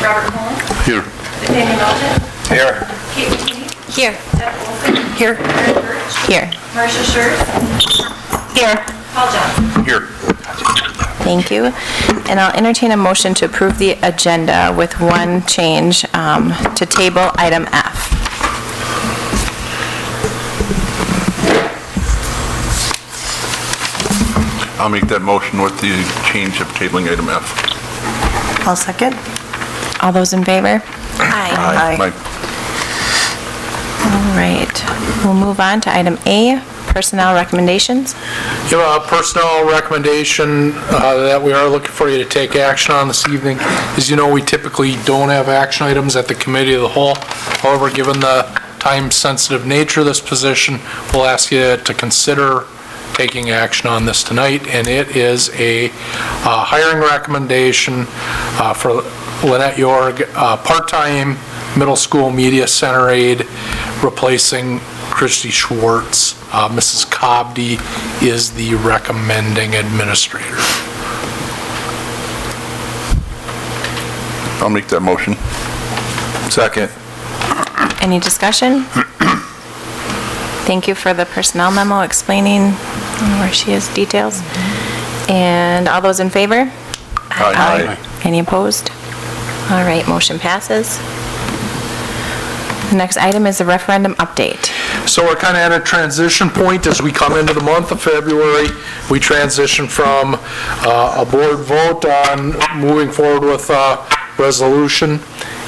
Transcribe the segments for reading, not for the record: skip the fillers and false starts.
Robert Holmes. Here. Nathaniel Melton. Here. Kate McKinney. Here. Deb Olson. Here. Aaron Birch. Here. Marcia Schurz. Here. Paul Johnson. Here. Thank you. And I'll entertain a motion to approve the agenda with one change to table item F. I'll make that motion with the change of tabling item F. I'll second. All those in favor? Aye. Mike. All right. We'll move on to item A, personnel recommendations. You have a personnel recommendation that we are looking for you to take action on this evening. As you know, we typically don't have action items at the committee of the whole. However, given the time-sensitive nature of this position, we'll ask you to consider taking action on this tonight, and it is a hiring recommendation for Lynette Yorg, part-time middle school media center aide, replacing Christy Schwartz. Mrs. Cobdy is the recommending administrator. I'll make that motion. Second. Any discussion? Thank you for the personnel memo explaining where she is, details. And all those in favor? Aye. Any opposed? All right, motion passes. The next item is the referendum update. So we're kind of at a transition point as we come into the month of February. We transition from a board vote on moving forward with a resolution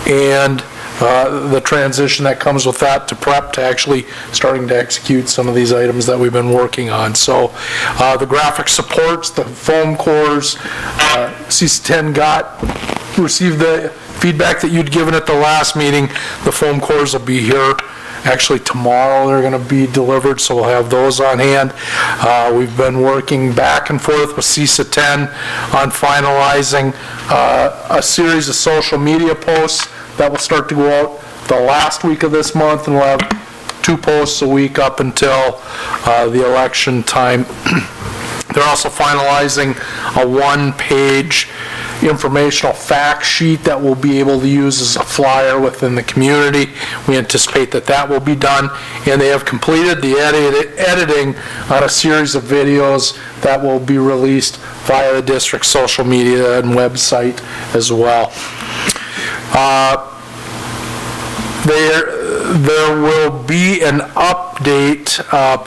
and the transition that comes with that to prep to actually starting to execute some of these items that we've been working on. So the graphic supports, the foam cores, CC10 received the feedback that you'd given at the last meeting. The foam cores will be here. Actually, tomorrow they're going to be delivered, so we'll have those on hand. We've been working back and forth with CC10 on finalizing a series of social media posts that will start to go out the last week of this month, and we'll have 2 posts a week up until the election time. They're also finalizing a 1-page informational fact sheet that we'll be able to use as a flyer within the community. We anticipate that that will be done, and they have completed the editing on a series of videos that will be released via the district's social media and website as well. There will be an update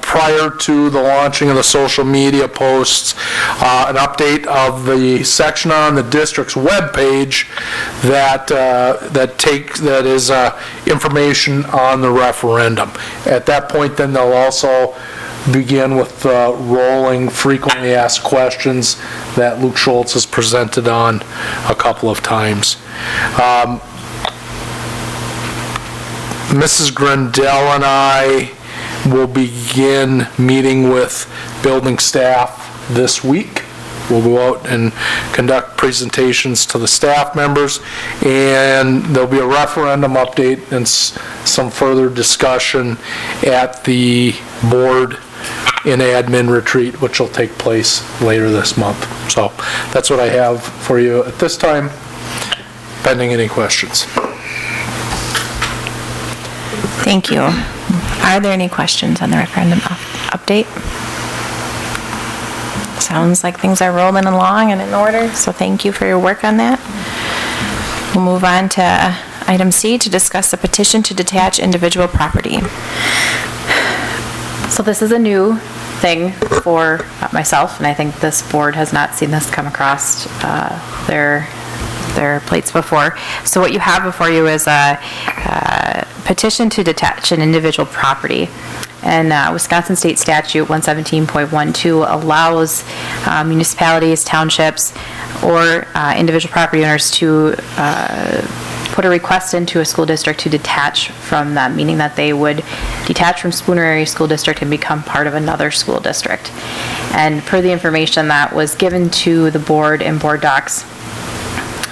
prior to the launching of the social media posts, an update of the section on the district's webpage that is information on the referendum. At that point, then they'll also begin with rolling frequently asked questions that Luke Schultz has presented on a couple of times. Mrs. Grandel and I will begin meeting with building staff this week. We'll go out and conduct presentations to the staff members, and there'll be a referendum update and some further discussion at the board in admin retreat, which will take place later this month. So that's what I have for you at this time, pending any questions. Thank you. Are there any questions on the referendum update? Sounds like things are rolling along and in order, so thank you for your work on that. We'll move on to item C, to discuss the petition to detach individual property. So this is a new thing for myself, and I think this board has not seen this come across their plates before. So what you have before you is a petition to detach an individual property. And Wisconsin State Statute 117.12 allows municipalities, townships, or individual property owners to put a request into a school district to detach from them, meaning that they would detach from Spooner Area School District and become part of another school district. And per the information that was given to the board in board docs,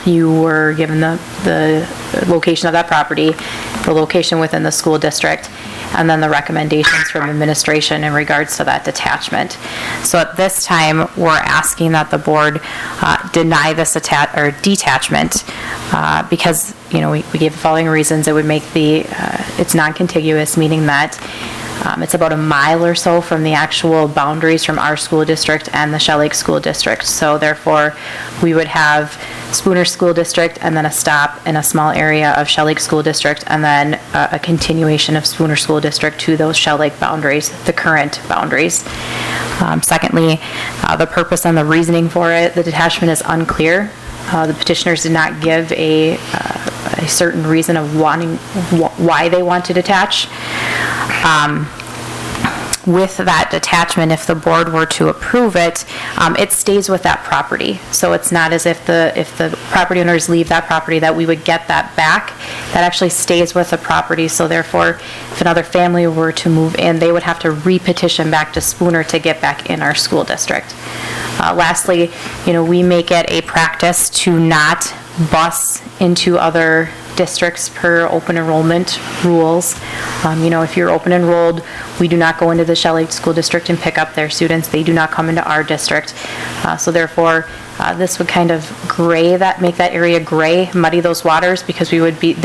you were given the location of that property, the location within the school district, and then the recommendations from administration in regards to that detachment. So at this time, we're asking that the board deny this detachment because, you know, we gave the following reasons. It would make it's non-contiguous, meaning that it's about a mile or so from the actual boundaries from our school district and the Shell Lake School District. So therefore, we would have Spooner School District and then a stop in a small area of Shell Lake School District and then a continuation of Spooner School District to those Shell Lake boundaries, the current boundaries. Secondly, the purpose and the reasoning for it, the detachment is unclear. The petitioners did not give a certain reason of why they want to detach. With that detachment, if the board were to approve it, it stays with that property. So it's not as if the property owners leave that property that we would get that back. That actually stays with the property. So therefore, if another family were to move in, they would have to re-petition back to Spooner to get back in our school district. Lastly, you know, we make it a practice to not bus into other districts per open enrollment rules. You know, if you're open enrolled, we do not go into the Shell Lake School District and pick up their students. They do not come into our district. So therefore, this would kind of make that area gray, muddy those waters, because they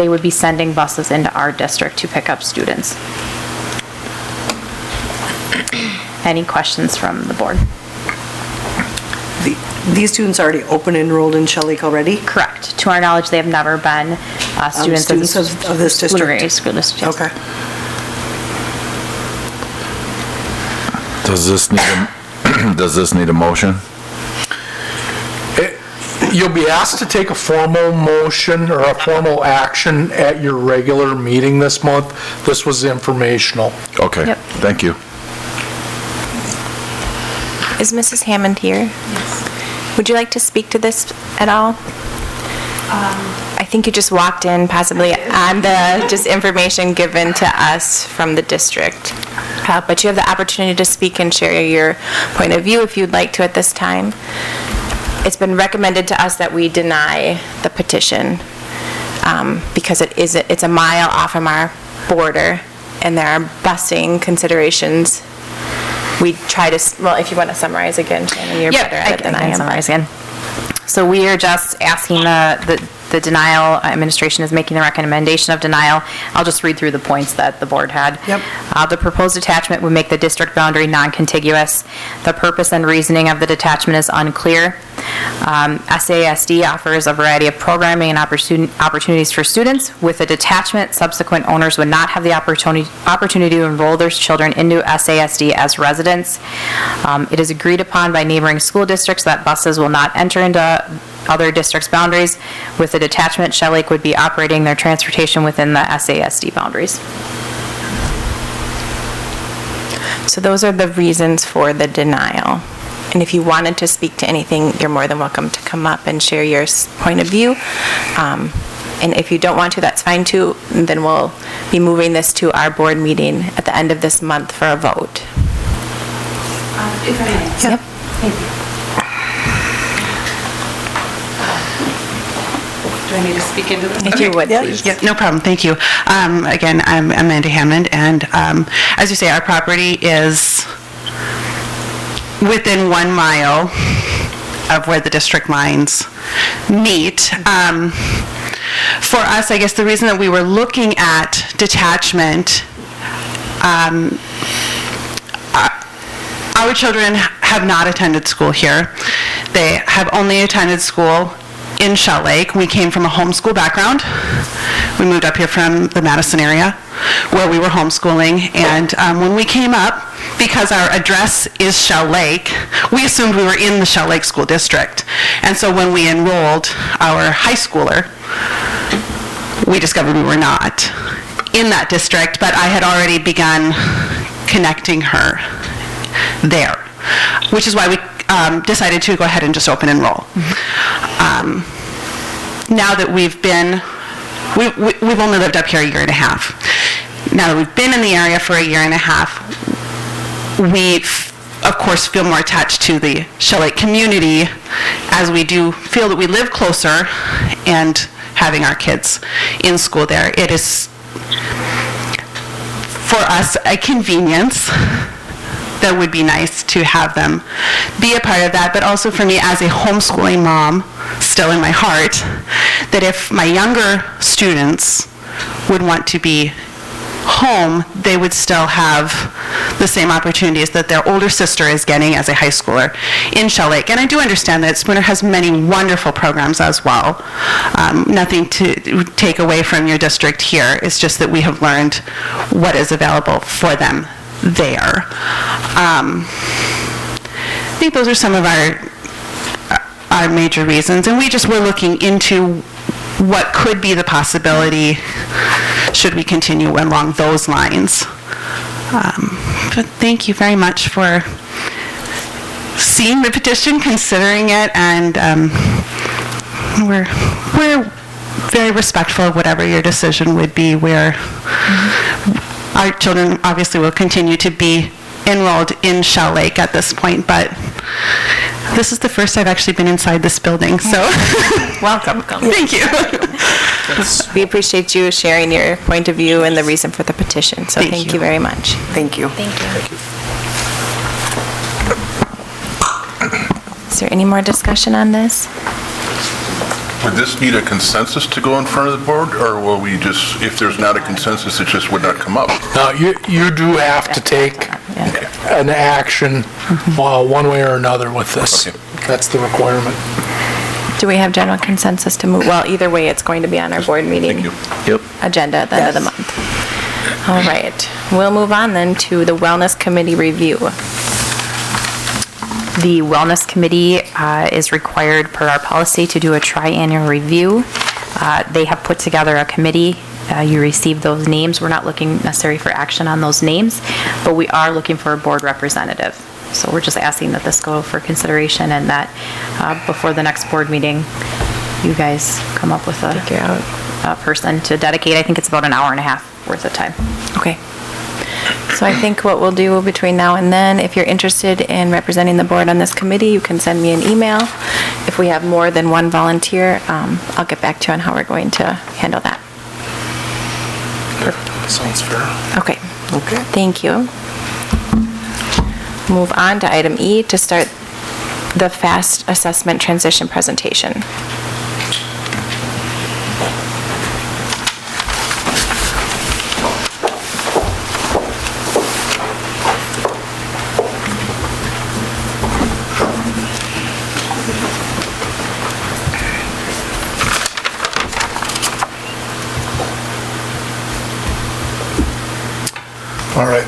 would be sending buses into our district to pick up students. Any questions from the board? These students are already open enrolled in Shell Lake already? Correct. To our knowledge, they have never been students of this district? School district. Yes. Okay. Does this need a motion? You'll be asked to take a formal motion or a formal action at your regular meeting this month. This was informational. Okay, Yep. thank you. Is Mrs. Hammond here? Yes. Would you like to speak to this at all? I think you just walked in possibly on the just information given to us from the district. But you have the opportunity to speak and share your point of view if you'd like to at this time. It's been recommended to us that we deny the petition because it's a mile off from our border and there are busing considerations. We try to, well, if you want to summarize again, Shannon, you're better at it than I am. Summarize again. So we are just asking the denial, administration is making the recommendation of denial. I'll just read through the points that the board had. Yep. The proposed detachment would make the district boundary non-contiguous. The purpose and reasoning of the detachment is unclear. SASD offers a variety of programming and opportunities for students. With a detachment, subsequent owners would not have the opportunity to enroll their children into SASD as residents. It is agreed upon by neighboring school districts that buses will not enter into other districts' boundaries. With the detachment, Shell Lake would be operating their transportation within the SASD boundaries. So those are the reasons for the denial. And if you wanted to speak to anything, you're more than welcome to come up and share your point of view. And if you don't want to, that's fine too. And then we'll be moving this to our board meeting at the end of this month for a vote. If I may. Yep. Thank you. Do I need to speak into this? If you would, Yeah, please. yeah. No problem, thank you. Again, I'm Amanda Hammond, and as you say, our property is within 1 mile of where the district lines meet. For us, I guess the reason that we were looking at detachment, our children have not attended school here. They have only attended school in Shell Lake. We came from a homeschool background. We moved up here from the Madison area where we were homeschooling, and when we came up, because our address is Shell Lake, we assumed we were in the Shell Lake School District. And so when we enrolled our high schooler, we discovered we were not in that district, but I had already begun connecting her there, which is why we decided to go ahead and just open enroll. Now that we've only lived up here a year and a half. Now that we've been in the area for a year and a half, we, of course, feel more attached to the Shell Lake community as we do feel that we live closer and having our kids in school there. It is, for us, a convenience. That would be nice to have them be a part of that, but also for me as a homeschooling mom, still in my heart, that if my younger students would want to be home, they would still have the same opportunities that their older sister is getting as a high schooler in Shell Lake. And I do understand that Spooner has many wonderful programs as well. Nothing to take away from your district here. It's just that we have learned what is available for them there. I think those are some of our major reasons, and we just were looking into what could be the possibility should we continue along those lines. But thank you very much for seeing the petition, considering it, and we're very respectful of whatever your decision would be. Where our children obviously will continue to be enrolled in Shell Lake at this point, but this is the first I've actually been inside this building, so welcome. Thank you. We appreciate you sharing your point of view and the reason for the petition, so thank you very much. Thank you. Thank you. Is there any more discussion on this? Would this need a consensus to go in front of the board, or will we just, if there's not a consensus, it just would not come up? Now, you do have to take an action one way or another with this. Okay. That's the requirement. Do we have general consensus to move? Well, either way, it's going to be on our board meeting agenda at the end of the month. All right. We'll move on then to the Wellness Committee review. The Wellness Committee is required per our policy to do a triennial review. They have put together a committee. You received those names. We're not looking necessarily for action on those names, but we are looking for a board representative. So we're just asking that this go for consideration and that before the next board meeting, you guys come up with a person to dedicate. I think it's about an hour and a half worth of time. Okay. So I think what we'll do between now and then, if you're interested in representing the board on this committee, you can send me an email. If we have more than one volunteer, I'll get back to you on how we're going to handle that. Sounds fair. Okay. Okay. Thank you. Move on to item E to start the FAST assessment transition presentation. All right,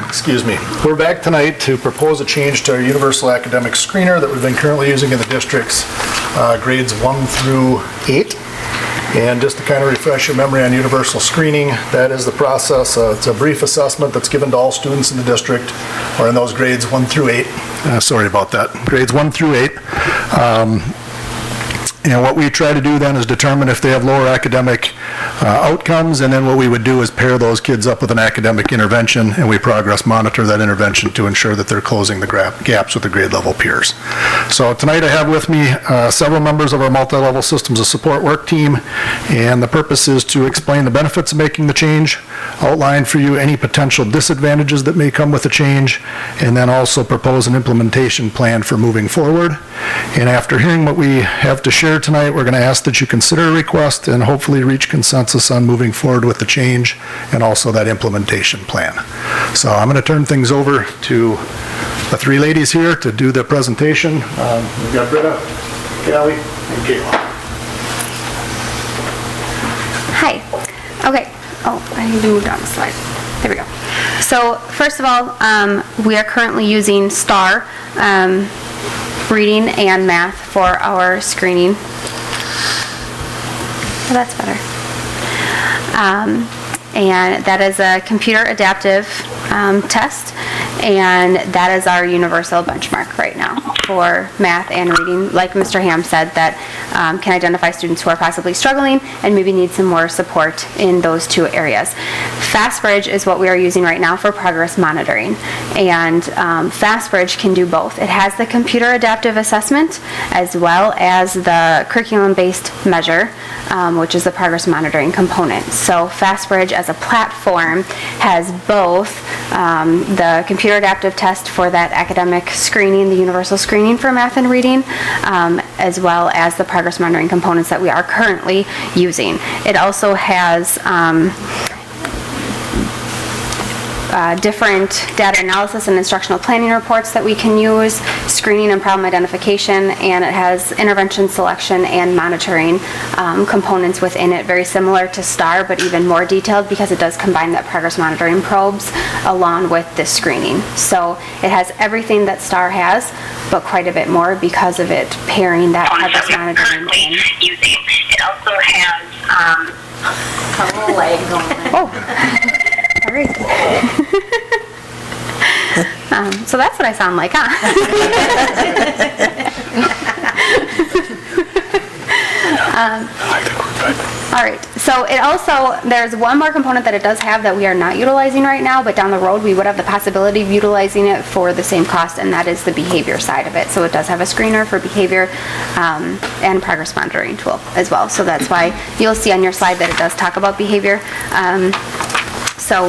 excuse me. We're back tonight to propose a change to our universal academic screener that we've been currently using in the districts, grades 1 through 8. And just to kind of refresh your memory on universal screening, that is the process. It's a brief assessment that's given to all students in the district, or in those grades 1 through 8. Sorry about that. Grades 1 through 8. And what we try to do then is determine if they have lower academic outcomes, and then what we would do is pair those kids up with an academic intervention, and we progress monitor that intervention to ensure that they're closing the gaps with the grade level peers. So tonight I have with me several members of our multi-level systems of support work team, and the purpose is to explain the benefits of making the change, outline for you any potential disadvantages that may come with the change, and then also propose an implementation plan for moving forward. And after hearing what we have to share tonight, we're going to ask that you consider a request and hopefully reach consensus on moving forward with the change and also that implementation plan. So I'm going to turn things over to the three ladies here to do the presentation. We've got Britta, Callie, and Kayla. Hi. Okay. Oh, I need to move down the slide. There we go. So first of all, we are currently using STAR, reading and math for our screening. Oh, that's better. And that is a computer adaptive test, and that is our universal benchmark right now for math and reading. Like Mr. Ham said, that can identify students who are possibly struggling and maybe need some more support in those two areas. FastBridge is what we are using right now for progress monitoring, and FastBridge can do both. It has the computer adaptive assessment as well as the curriculum-based measure, which is the progress monitoring component. So FastBridge as a platform has both the computer adaptive test for that academic screening, the universal screening for math and reading, as well as the progress monitoring components that we are currently using. It also has different data analysis and instructional planning reports that we can use, screening and problem identification, and it has intervention selection and monitoring components within it, very similar to STAR, but even more detailed because it does combine that progress monitoring probes along with this screening. So it has everything that STAR has, but quite a bit more because of it pairing that progress monitoring in. It also has a little lag going on. Oh. All right. So that's what I sound like, huh? All right. So it also, there's one more component that it does have that we are not utilizing right now, but down the road we would have the possibility of utilizing it for the same cost, and that is the behavior side of it. So it does have a screener for behavior and progress monitoring tool as well. So that's why you'll see on your slide that it does talk about behavior. So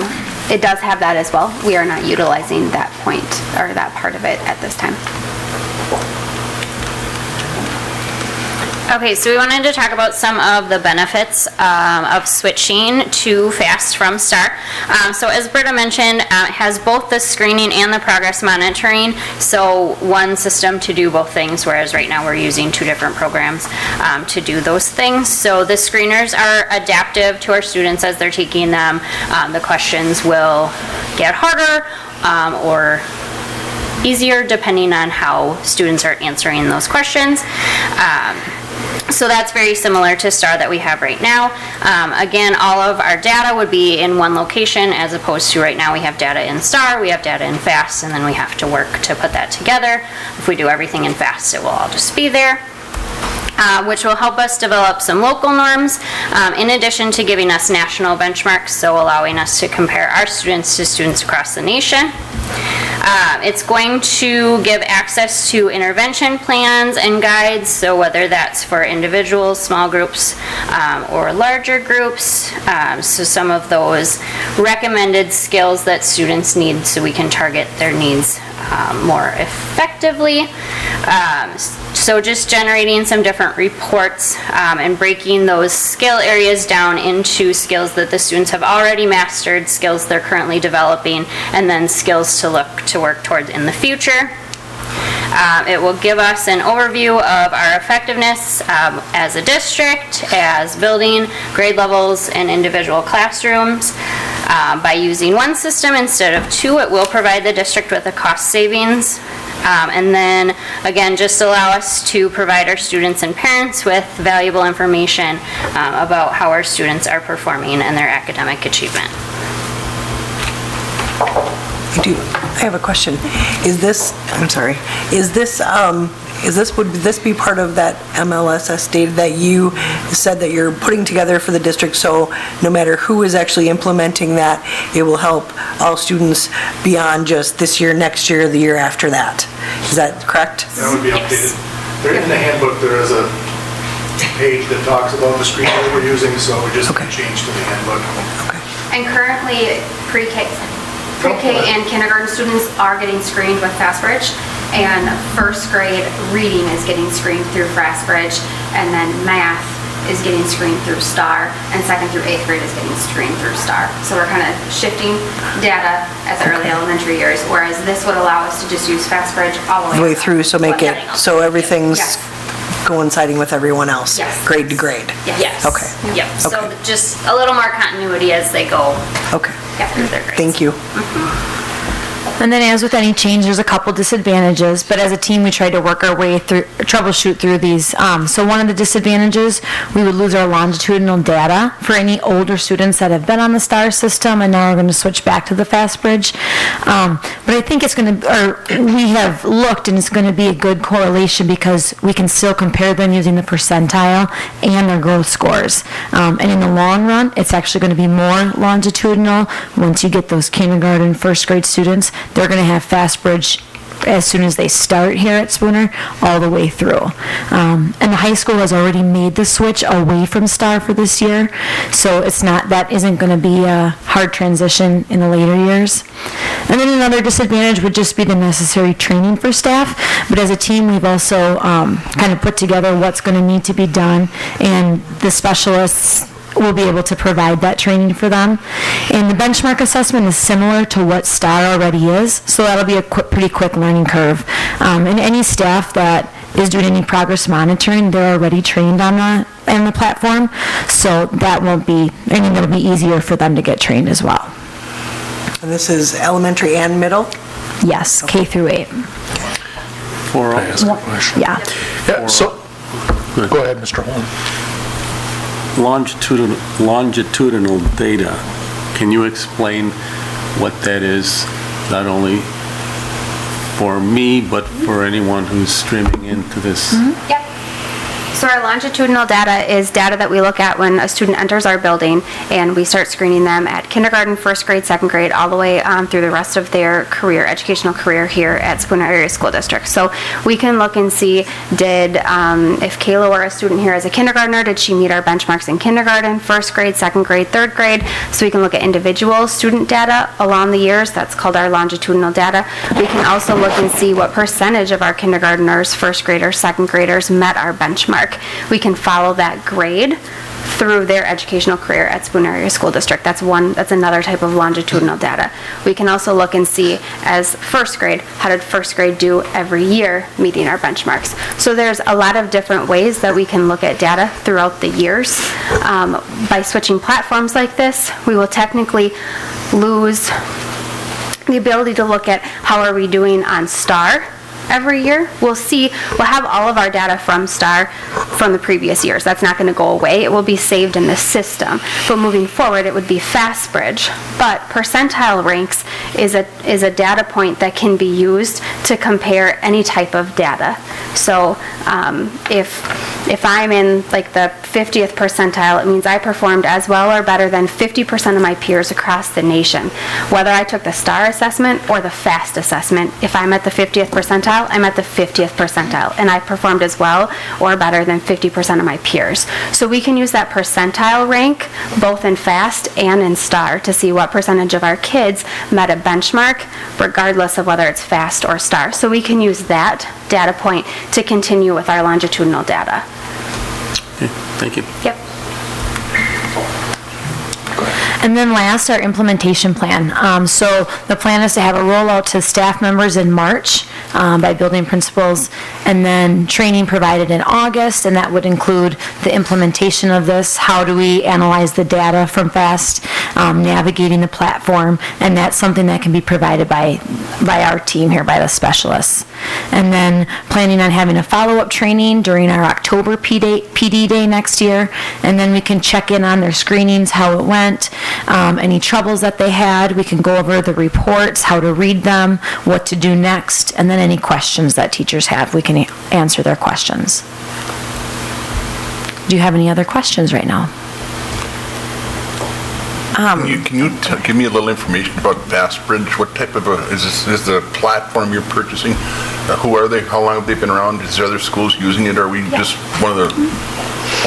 it does have that as well. We are not utilizing that point or that part of it at this time. Okay, so we wanted to talk about some of the benefits of switching to FAST from STAR. So as Britta mentioned, it has both the screening and the progress monitoring, so one system to do both things, whereas right now we're using two different programs to do those things. So the screeners are adaptive to our students as they're taking them. The questions will get harder or easier depending on how students are answering those questions. So that's very similar to STAR that we have right now. Again, all of our data would be in one location as opposed to right now we have data in STAR, we have data in FAST, and then we have to work to put that together. If we do everything in FAST, it will all just be there. Which will help us develop some local norms, in addition to giving us national benchmarks, so allowing us to compare our students to students across the nation. It's going to give access to intervention plans and guides, so whether that's for individuals, small groups, or larger groups. So some of those recommended skills that students need so we can target their needs more effectively. So just generating some different reports and breaking those skill areas down into skills that the students have already mastered, skills they're currently developing, and then skills to look to work towards in the future. It will give us an overview of our effectiveness as a district, as building grade levels and individual classrooms. By using one system instead of two, it will provide the district with a cost savings. And then, again, just allow us to provide our students and parents with valuable information about how our students are performing and their academic achievement. I have a question. Would this be part of that MLSS data that you said that you're putting together for the district, so no matter who is actually implementing that, it will help all students beyond just this year, next year, the year after that? Is that correct? That would be updated. There in the handbook, there is a page that talks about the screen that we're using, so we just changed to the handbook. Okay. And currently, pre-K and kindergarten students are getting screened with FastBridge, and first grade reading is getting screened through FastBridge, and then math is getting screened through STAR, and second through eighth grade is getting screened through STAR. So we're kind of shifting data at the early elementary years, whereas this would allow us to just use FastBridge all the way through, so make it, so everything's coinciding with everyone else? Yes. Grade to grade? Yes. Okay. Yep, so just a little more continuity as they go. Okay. Through their grades. Thank you. And then as with any change, there's a couple disadvantages, but as a team, we tried to work our way through, troubleshoot through these. So one of the disadvantages, we would lose our longitudinal data for any older students that have been on the STAR system and now are going to switch back to the FastBridge. But I think it's going to, or we have looked, and it's going to be a good correlation because we can still compare them using the percentile and their growth scores. And in the long run, it's actually going to be more longitudinal. Once you get those kindergarten, first grade students, they're going to have FastBridge as soon as they start here at Spooner, all the way through. And the high school has already made the switch away from STAR for this year, so it's not, that isn't going to be a hard transition in the later years. And then another disadvantage would just be the necessary training for staff, but as a team, we've also kind of put together what's going to need to be done, and the specialists will be able to provide that training for them. And the benchmark assessment is similar to what STAR already is, so that'll be a pretty quick learning curve. And any staff that is doing any progress monitoring, they're already trained on the platform, so that won't be, I mean, it'll be easier for them to get trained as well. And this is elementary and middle? Yes, K through 8. Can I ask a question? Yeah. Yeah, so, go ahead, Mr. Holm. Longitudinal data, can you explain what that is, not only for me, but for anyone who's streaming into this? Yep. So our longitudinal data is data that we look at when a student enters our building, and we start screening them at kindergarten, first grade, second grade, all the way through the rest of their career, educational career here at Spooner Area School District. So we can look and see, if Kayla were a student here as a kindergartner, did she meet our benchmarks in kindergarten, first grade, second grade, third grade? So we can look at individual student data along the years. That's called our longitudinal data. We can also look and see what percentage of our kindergartners, first graders, second graders met our benchmark. We can follow that grade through their educational career at Spooner Area School District. That's another type of longitudinal data. We can also look and see, as first grade, how did first grade do every year meeting our benchmarks? So there's a lot of different ways that we can look at data throughout the years. By switching platforms like this, we will technically lose the ability to look at how are we doing on STAR every year. We'll have all of our data from STAR from the previous years. That's not going to go away. It will be saved in the system. But moving forward, it would be FastBridge. But percentile ranks is a data point that can be used to compare any type of data. So if I'm in like the 50th percentile, it means I performed as well or better than 50% of my peers across the nation. Whether I took the STAR assessment or the FAST assessment, if I'm at the 50th percentile, I'm at the 50th percentile, and I performed as well or better than 50% of my peers. So we can use that percentile rank both in FAST and in STAR to see what percentage of our kids met a benchmark, regardless of whether it's FAST or STAR. So we can use that data point to continue with our longitudinal data. Okay, thank you. Yep. And then last, our implementation plan. So the plan is to have a rollout to staff members in March by building principals, and then training provided in August, and that would include the implementation of this. How do we analyze the data from FAST, navigating the platform, and that's something that can be provided by our team here, by the specialists. And then planning on having a follow-up training during our October PD day next year, and then we can check in on their screenings, how it went, any troubles that they had. We can go over the reports, how to read them, what to do next, and then any questions that teachers have, we can answer their questions. Do you have any other questions right now? Can you give me a little information about FastBridge? What type of is the platform you're purchasing? Who are they? How long have they been around? Is there other schools using it? Are we just one of the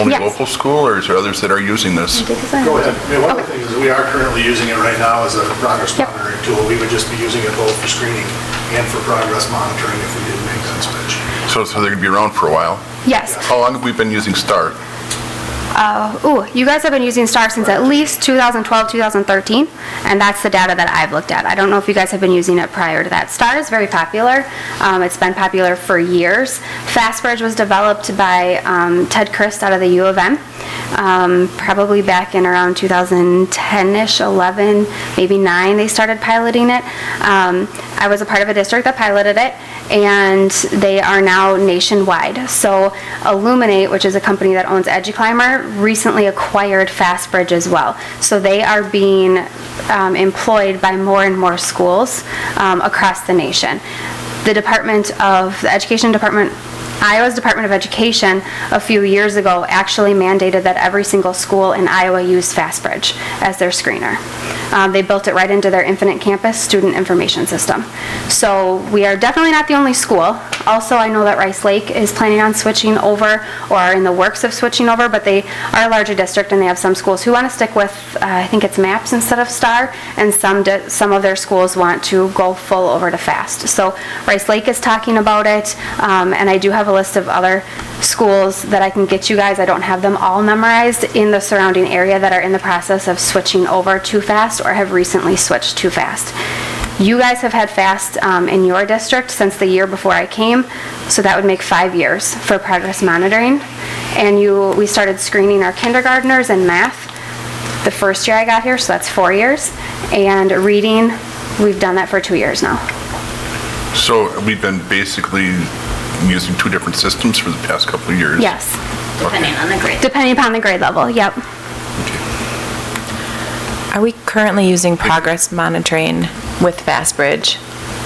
only local school, or is there others that are using this? Go ahead. I mean, one of the things is we are currently using it right now as a progress monitoring tool. We would just be using it both for screening and for progress monitoring if we did make that switch. So they're going to be around for a while? Yes. How long have we been using STAR? You guys have been using STAR since at least 2012, 2013, and that's the data that I've looked at. I don't know if you guys have been using it prior to that. STAR is very popular. It's been popular for years. FastBridge was developed by Ted Christ out of the U of M, probably back in around 2010-ish, 11, maybe 9, they started piloting it. I was a part of a district that piloted it, and they are now nationwide. So Illuminate, which is a company that owns EduClimber, recently acquired FastBridge as well. So they are being employed by more and more schools across the nation. The Education Department, Iowa's Department of Education a few years ago actually mandated that every single school in Iowa use FastBridge as their screener. They built it right into their Infinite Campus student information system. So we are definitely not the only school. Also, I know that Rice Lake is planning on switching over or are in the works of switching over, but they are a larger district and they have some schools who want to stick with, I think it's MAPS instead of STAR, and some of their schools want to go full over to FAST. So Rice Lake is talking about it, and I do have a list of other schools that I can get you guys. I don't have them all memorized in the surrounding area that are in the process of switching over to FAST or have recently switched to FAST. You guys have had FAST in your district since the year before I came, so that would make 5 years for progress monitoring. And we started screening our kindergartners in math the first year I got here, so that's 4 years. And reading, we've done that for 2 years now. So we've been basically using 2 different systems for the past couple of years? Yes. Depending on the grade. Depending upon the grade level, yep. Are we currently using progress monitoring with FastBridge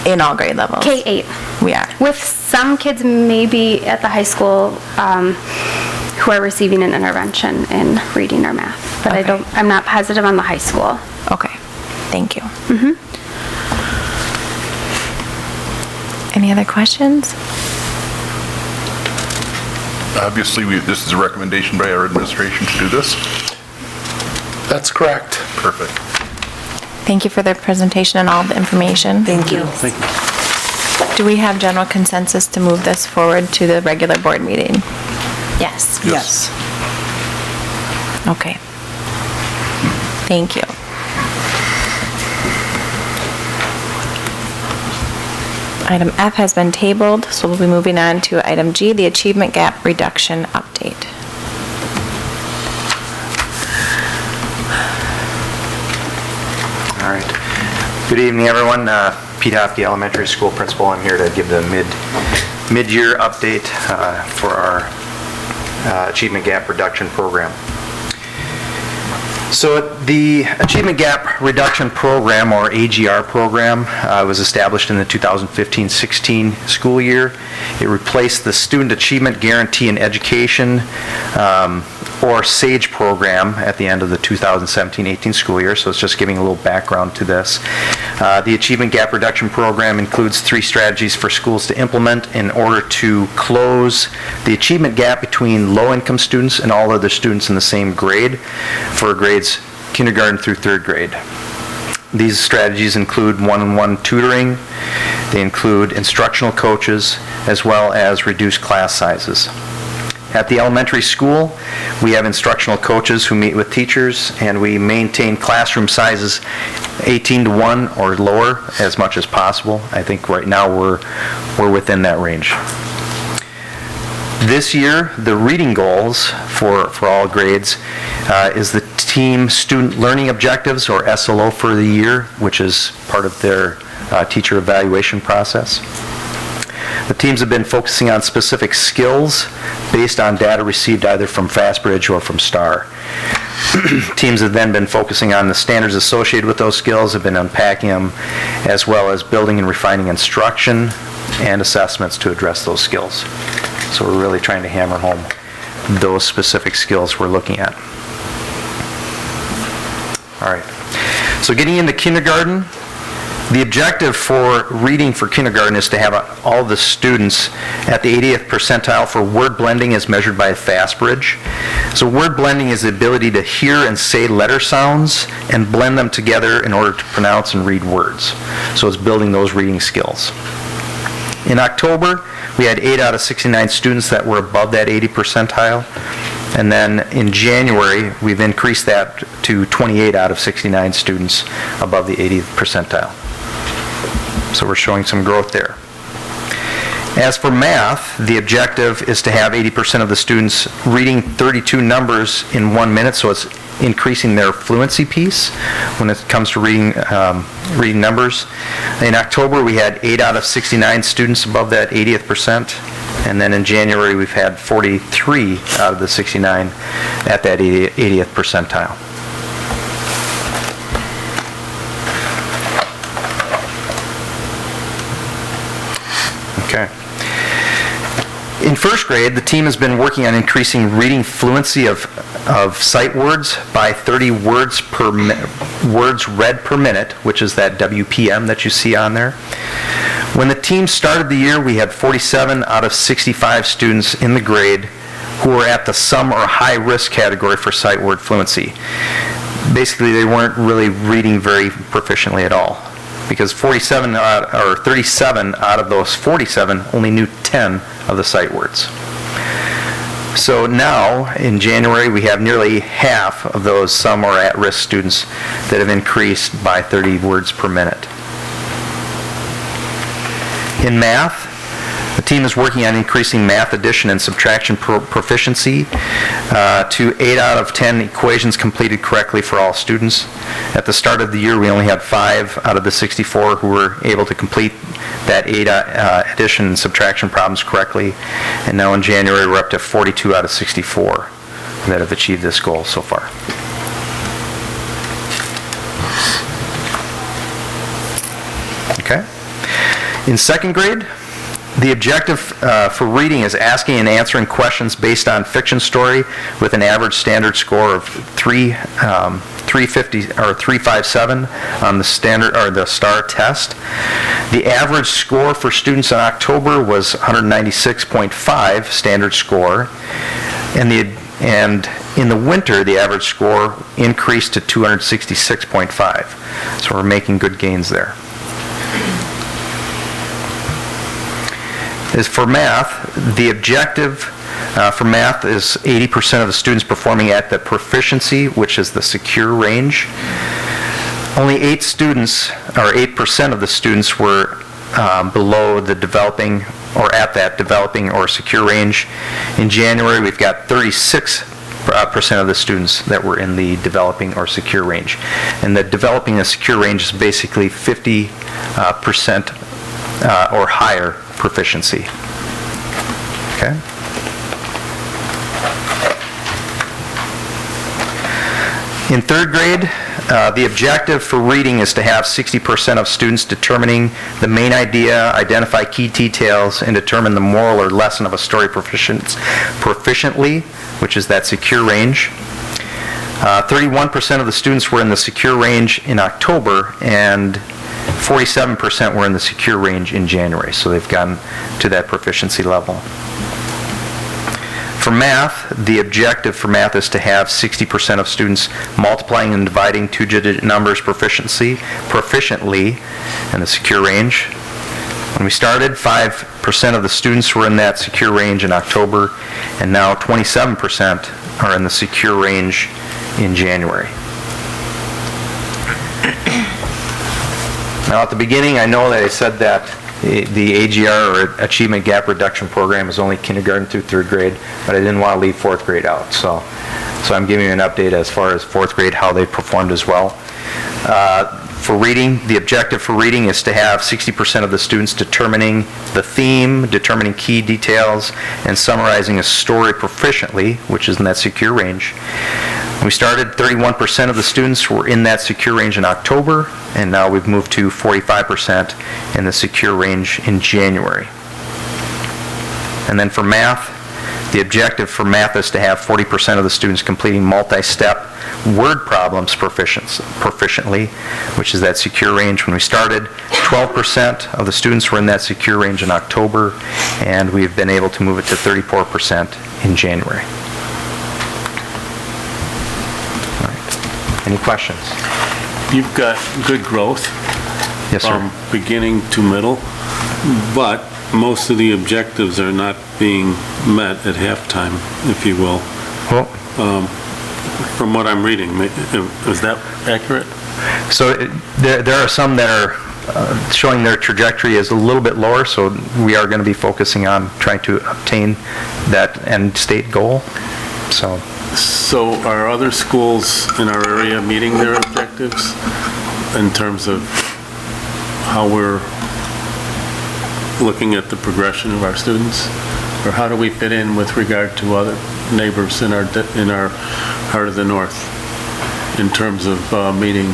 in all grade levels? K-8. We are. With some kids maybe at the high school who are receiving an intervention in reading or math, but Okay. I'm not positive on the high school. Okay, thank you. Any other questions? Obviously, this is a recommendation by our administration to do this. That's correct. Perfect. Thank you for the presentation and all the information. Thank you. Thank you. Do we have general consensus to move this forward to the regular board meeting? Yes. Yes. Okay. Thank you. Item F has been tabled, so we'll be moving on to item G, the achievement gap reduction update. All right. Good evening, everyone. Pete Hofke, Elementary School Principal. I'm here to give the mid-year update for our Achievement Gap Reduction Program. So the Achievement Gap Reduction Program, or AGR program, was established in the 2015-16 school year. It replaced the Student Achievement Guarantee in Education, or SAGE program, at the end of the 2017-18 school year, so it's just giving a little background to this. The Achievement Gap Reduction Program includes 3 strategies for schools to implement in order to close the achievement gap between low-income students and all other students in the same grade for grades kindergarten through 3rd grade. These strategies include one-on-one tutoring, they include instructional coaches, as well as reduced class sizes. At the elementary school, we have instructional coaches who meet with teachers, and we maintain classroom sizes 18-to-1 or lower as much as possible. I think right now we're within that range. This year, the reading goals for all grades is the team student learning objectives, or SLO, for the year, which is part of their teacher evaluation process. The teams have been focusing on specific skills based on data received either from FastBridge or from STAR. Teams have then been focusing on the standards associated with those skills, have been unpacking them, as well as building and refining instruction and assessments to address those skills. So we're really trying to hammer home those specific skills we're looking at. All right. So getting into kindergarten, the objective for reading for kindergarten is to have all the students at the 80th percentile for word blending as measured by FastBridge. So word blending is the ability to hear and say letter sounds and blend them together in order to pronounce and read words. So it's building those reading skills. In October, we had 8 out of 69 students that were above that 80 percentile. And then in January, we've increased that to 28 out of 69 students above the 80th percentile. So we're showing some growth there. As for math, the objective is to have 80% of the students reading 32 numbers in 1 minute, so it's increasing their fluency piece when it comes to reading numbers. In October, we had 8 out of 69 students above that 80th percent, and then in January, we've had 43 out of the 69 at that 80th percentile. Okay. In first grade, the team has been working on increasing reading fluency of sight words by 30 words read per minute, which is that WPM that you see on there. When the team started the year, we had 47 out of 65 students in the grade who were at the some or high risk category for sight word fluency. Basically, they weren't really reading very proficiently at all, because 37 out of those 47 only knew 10 of the sight words. So now, in January, we have nearly half of those some or at-risk students that have increased by 30 words per minute. In math, the team is working on increasing math addition and subtraction proficiency to 8 out of 10 equations completed correctly for all students. At the start of the year, we only had 5 out of the 64 who were able to complete that 8 addition and subtraction problems correctly. And now in January, we're up to 42 out of 64 that have achieved this goal so far. Okay. In second grade, the objective for reading is asking and answering questions based on fiction story with an average standard score of 350 or 357 on the standard or the STAR test. The average score for students in October was 196.5 standard score, and in the winter the average score increased to 266.5. So we're making good gains there. As for math, the objective for math is 80% of the students performing at the proficiency, which is the secure range. Only 8% of the students were below the developing or at that developing or secure range. In January, we've got 36% of the students that were in the developing or secure range. And the developing and secure range is basically 50% or higher proficiency. Okay. In third grade, the objective for reading is to have 60% of students determining the main idea, identify key details, and determine the moral or lesson of a story proficiently, which is that secure range. 31% of the students were in the secure range in October, and 47% were in the secure range in January, so they've gotten to that proficiency level. For math, the objective for math is to have 60% of students multiplying and dividing two-digit numbers proficiently in the secure range. When we started, 5% of the students were in that secure range in October, and now 27% are in the secure range in January. Now, at the beginning, I know that I said that the AGR, or Achievement Gap Reduction Program, is only kindergarten through third grade, but I didn't want to leave fourth grade out. So I'm giving you an update as far as fourth grade, how they performed as well. For reading, the objective for reading is to have 60% of the students determining the theme, determining key details, and summarizing a story proficiently, which is in that secure range. When we started, 31% of the students were in that secure range in October, and now we've moved to 45% in the secure range in January. And then for math, the objective for math is to have 40% of the students completing multi-step word problems proficiently, which is that secure range. When we started, 12% of the students were in that secure range in October, and we've been able to move it to 34% in January. All right. Any questions? You've got good growth. Yes, sir. From beginning to middle, but most of the objectives are not being met at halftime, if you will. Well, from what I'm reading. Is that accurate? So there are some that are showing their trajectory is a little bit lower, so we are going to be focusing on trying to obtain that end state goal. So are other schools in our area meeting their objectives in terms of how we're looking at the progression of our students? Or how do we fit in with regard to other neighbors in our heart of the north in terms of meeting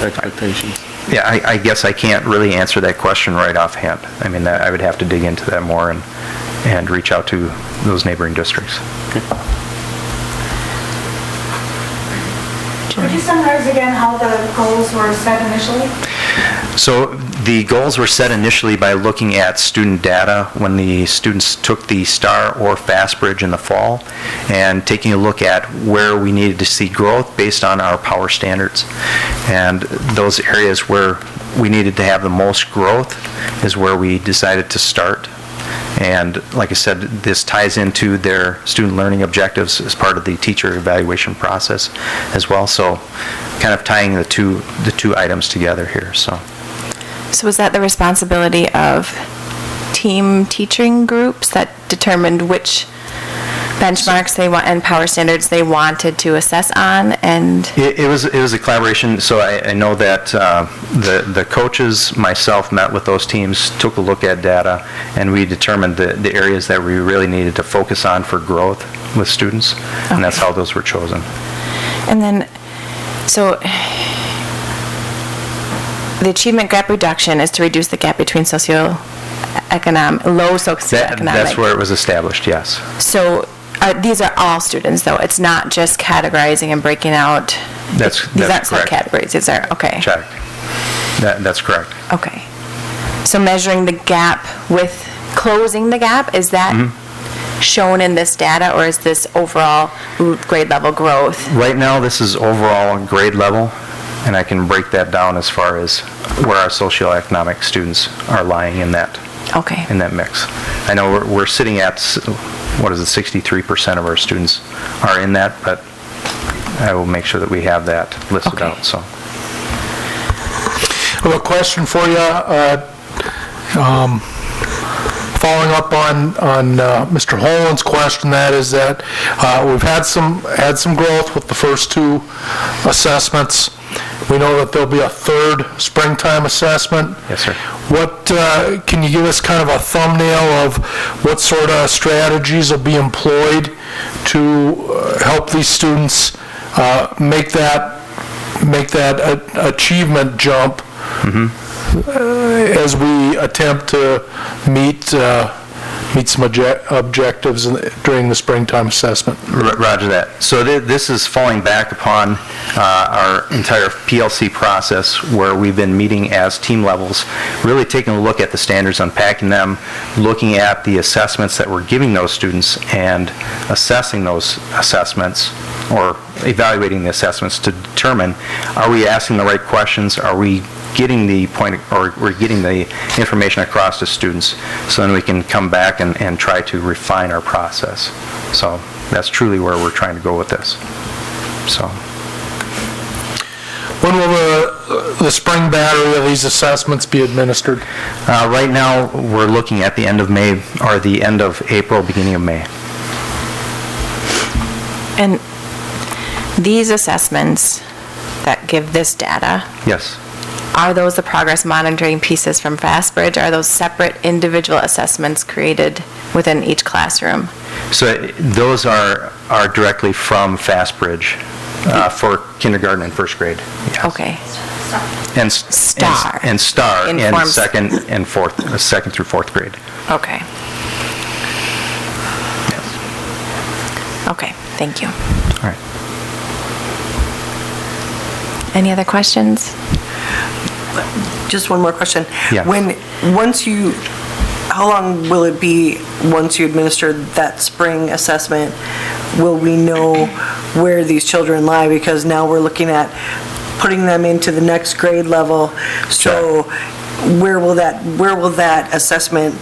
expectations? yeah, I guess I can't really answer that question right offhand. I mean, I would have to dig into that more and reach out to those neighboring districts. Okay. Could you summarize again how the goals were set initially? So the goals were set initially by looking at student data when the students took the STAR or FastBridge in the fall and taking a look at where we needed to see growth based on our power standards. And those areas where we needed to have the most growth is where we decided to start. And like I said, this ties into their student learning objectives as part of the teacher evaluation process as well. So kind of tying the two items together here. So was that the responsibility of team teaching groups that determined which benchmarks they want and power standards they wanted to assess on? And it was a collaboration. So I know that the coaches, myself, met with those teams, took a look at data, and we determined the areas that we really needed to focus on for growth with students, and that's how those were chosen. And then, so the achievement gap reduction is to reduce the gap between low socioeconomic. That's where it was established, yes. So these are all students, though. It's not just categorizing and breaking out. That's these aren't correct. subcategories. Is there? Okay. Check. That's correct. Okay. So measuring the gap with closing the gap, is that shown in this data, or is this overall grade level growth? Right now, this is overall grade level, and I can break that down as far as where our socioeconomic students are lying in that. Okay. In that mix. I know we're sitting at, 63% of our students are in that, but I will make sure that we have that listed out. So. Well, a question for you, following up on Mr. Holland's question, that is that we've had some growth with the first two assessments. We know that there'll be a third springtime assessment. Yes, sir. What, can you give us kind of a thumbnail of what sort of strategies will be employed to help these students make that achievement jump as we attempt to meet some objectives during the springtime assessment? Roger that. So this is falling back upon our entire PLC process, where we've been meeting as team levels, really taking a look at the standards, unpacking them, looking at the assessments that we're giving those students, and assessing those assessments, or evaluating the assessments to determine, are we asking the right questions? Are we getting the point, or we're getting the information across to students, so then we can come back and try to refine our process. So that's truly where we're trying to go with this. So. When will the spring battery of these assessments be administered? Right now, we're looking at the end of May, or the end of April, beginning of May. And these assessments that give this data, Yes. are those the progress monitoring pieces from FastBridge? Are those separate individual assessments created within each classroom? So those are directly from FastBridge for kindergarten and first grade. Yes. Okay. And STAR. And STAR in Informs- second through fourth grade. Okay. Okay, thank you. All right. Any other questions? Just one more question. Yeah. How long will it be once you administer that spring assessment? Will we know where these children lie? Because now we're looking at putting them into the next grade level. So where will that assessment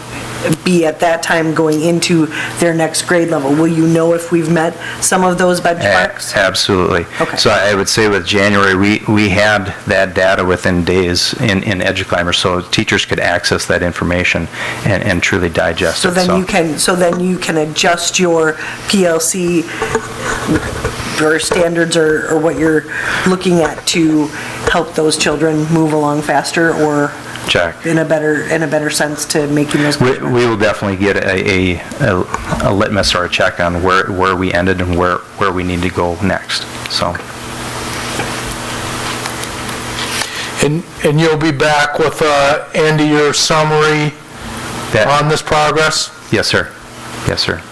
be at that time going into their next grade level? Will you know if we've met some of those benchmarks? Absolutely. Okay. So I would say with January, we had that data within days in EduClimber, so teachers could access that information and truly digest So it. then you can adjust your PLC or standards or what you're looking at to help those children move along faster or Check. in a better sense to making those. We will definitely get a litmus or a check on where we ended and where we need to go next, so. And you'll be back with end of year summary on this progress? Yes, sir. Yes, sir.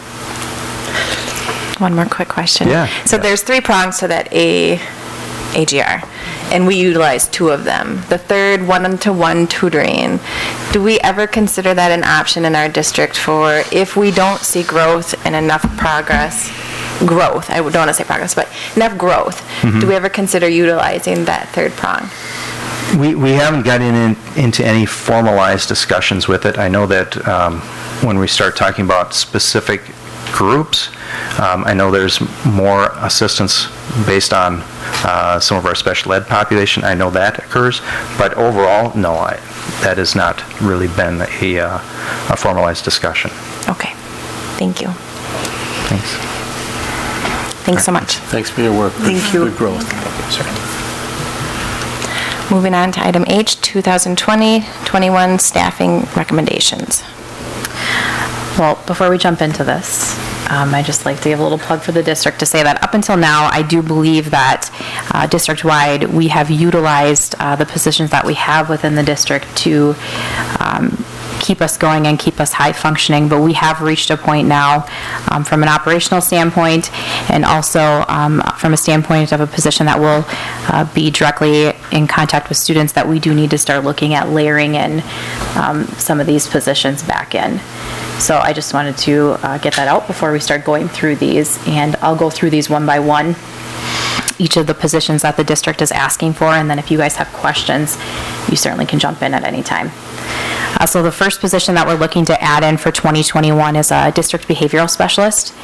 One more quick question. Yeah. So there's 3 prongs to that AGR, and we utilize 2 of them. The third, one-to-one tutoring. Do we ever consider that an option in our district for if we don't see growth and enough progress, I don't want to say progress, but enough growth, do we ever consider utilizing that third prong? We haven't gotten into any formalized discussions with it. I know that when we start talking about specific groups, I know there's more assistance based on some of our special ed population. I know that occurs, but overall, no, that has not really been a formalized discussion. Okay, thank you. Thanks. Thanks so much. Thanks for your work. Thank you. Good growth. Moving on to item H, 2020-21 staffing recommendations. Well, before we jump into this, I'd just like to give a little plug for the district to say that up until now, I do believe that district-wide, we have utilized the positions that we have within the district to keep us going and keep us high functioning, but we have reached a point now from an operational standpoint and also from a standpoint of a position that will be directly in contact with students that we do need to start looking at layering in some of these positions back in. So I just wanted to get that out before we start going through these, and I'll go through these one by one, each of the positions that the district is asking for, and then if you guys have questions, you certainly can jump in at any time. So the first position that we're looking to add in for 2021 is a district behavioral specialist,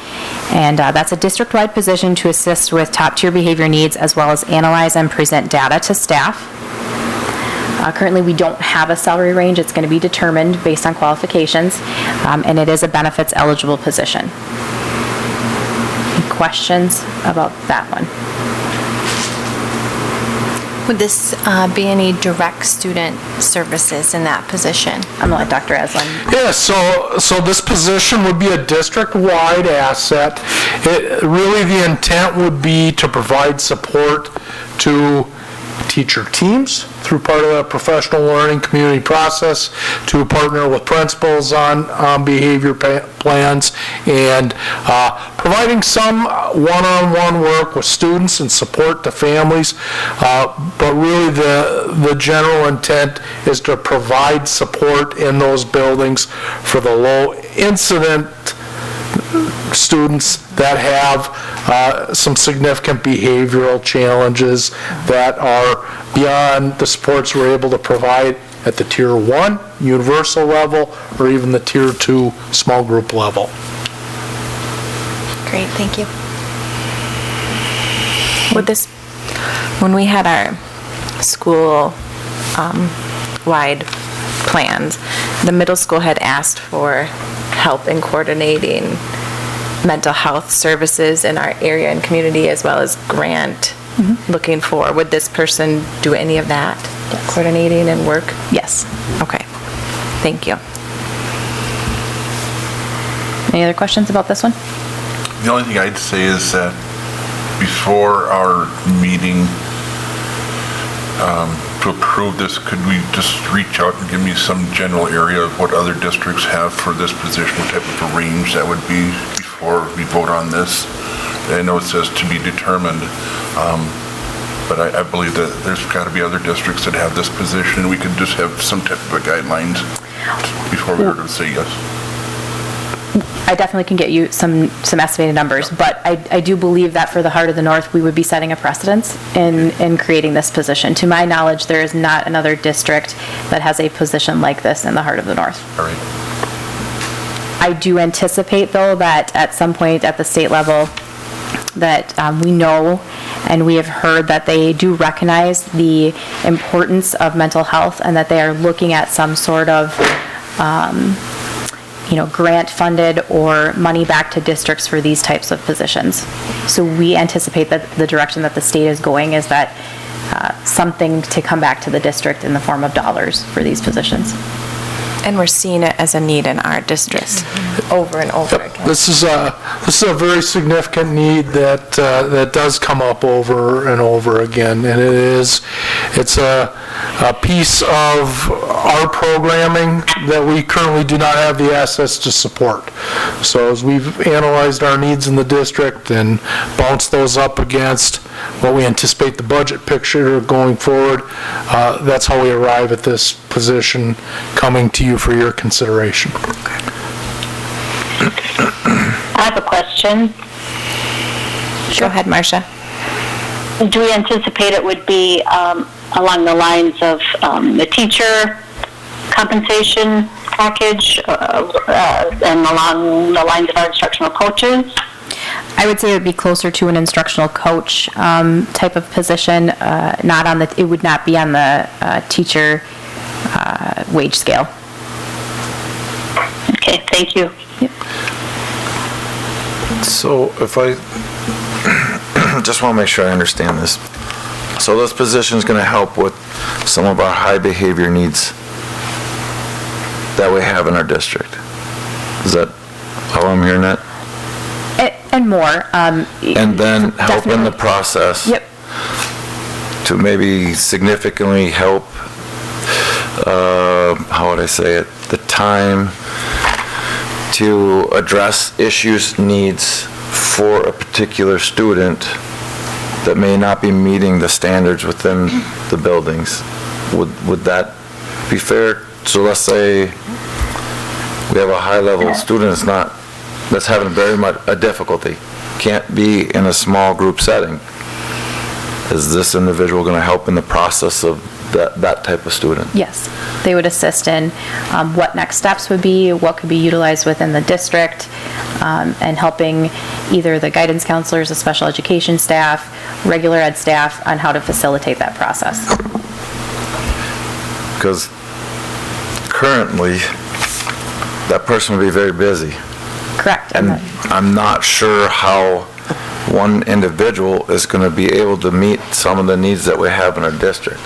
and that's a district-wide position to assist with top-tier behavior needs as well as analyze and present data to staff. Currently, we don't have a salary range. It's going to be determined based on qualifications, and it is a benefits eligible position. Any questions about that one? Would this be any direct student services in that position? I'm going to let Dr. Aslan. Yeah, so this position would be a district-wide asset. Really, the intent would be to provide support to teacher teams through part of the professional learning community process, to partner with principals on behavior plans, and providing some one-on-one work with students and support to families. But really the general intent is to provide support in those buildings for the low incident students that have some significant behavioral challenges that are beyond the supports we're able to provide at the Tier 1 universal level or even the Tier 2 small group level. Great, thank you. Would this, when we had our school wide plans, the middle school had asked for help in coordinating mental health services in our area and community as well as grant looking for. Would this person do any of that? Yes. Coordinating and work? Yes. Okay. Thank you. Any other questions about this one? The only thing I'd say is that before our meeting to approve this, could we just reach out and give me some general area of what other districts have for this position, what type of a range that would be before we vote on this? I know it says to be determined, but I believe that there's got to be other districts that have this position, and we could just have some type of a guidelines before we were to say yes. I definitely can get you some estimated numbers, but I do believe that for the Heart of the North, we would be setting a precedence in creating this position. To my knowledge, there is not another district that has a position like this in the Heart of the North. All right. I do anticipate, though, that at some point at the state level, that we know and we have heard that they do recognize the importance of mental health and that they are looking at some sort of grant-funded or money back to districts for these types of positions. So we anticipate that the direction that the state is going is that something to come back to the district in the form of dollars for these positions. And we're seeing it as a need in our district over and over again. This is a very significant need that does come up over and over again, and it's a piece of our programming that we currently do not have the assets to support. So as we've analyzed our needs in the district and bounced those up against what we anticipate the budget picture going forward, that's how we arrive at this position coming to you for your consideration. I have a question. Go ahead, Marcia. Do we anticipate it would be along the lines of the teacher compensation package and along the lines of our instructional coaches? I would say it would be closer to an instructional coach type of position, it would not be on the teacher wage scale. Okay, thank you. Yep. So if I just want to make sure I understand this. So this position is going to help with some of our high behavior needs that we have in our district. Is that how I'm hearing that? And more. And then help in the process. Yep. To maybe significantly help, how would I say it, the time to address issues, needs for a particular student that may not be meeting the standards within the buildings. Would that be fair? So let's say we have a high-level student that's having very much a difficulty, can't be in a small group setting. Is this individual going to help in the process of that type of student? Yes, they would assist in what next steps would be, what could be utilized within the district, and helping either the guidance counselors, the special education staff, regular ed staff on how to facilitate that process. Because currently, that person would be very busy. Correct. And I'm not sure how one individual is going to be able to meet some of the needs that we have in our district.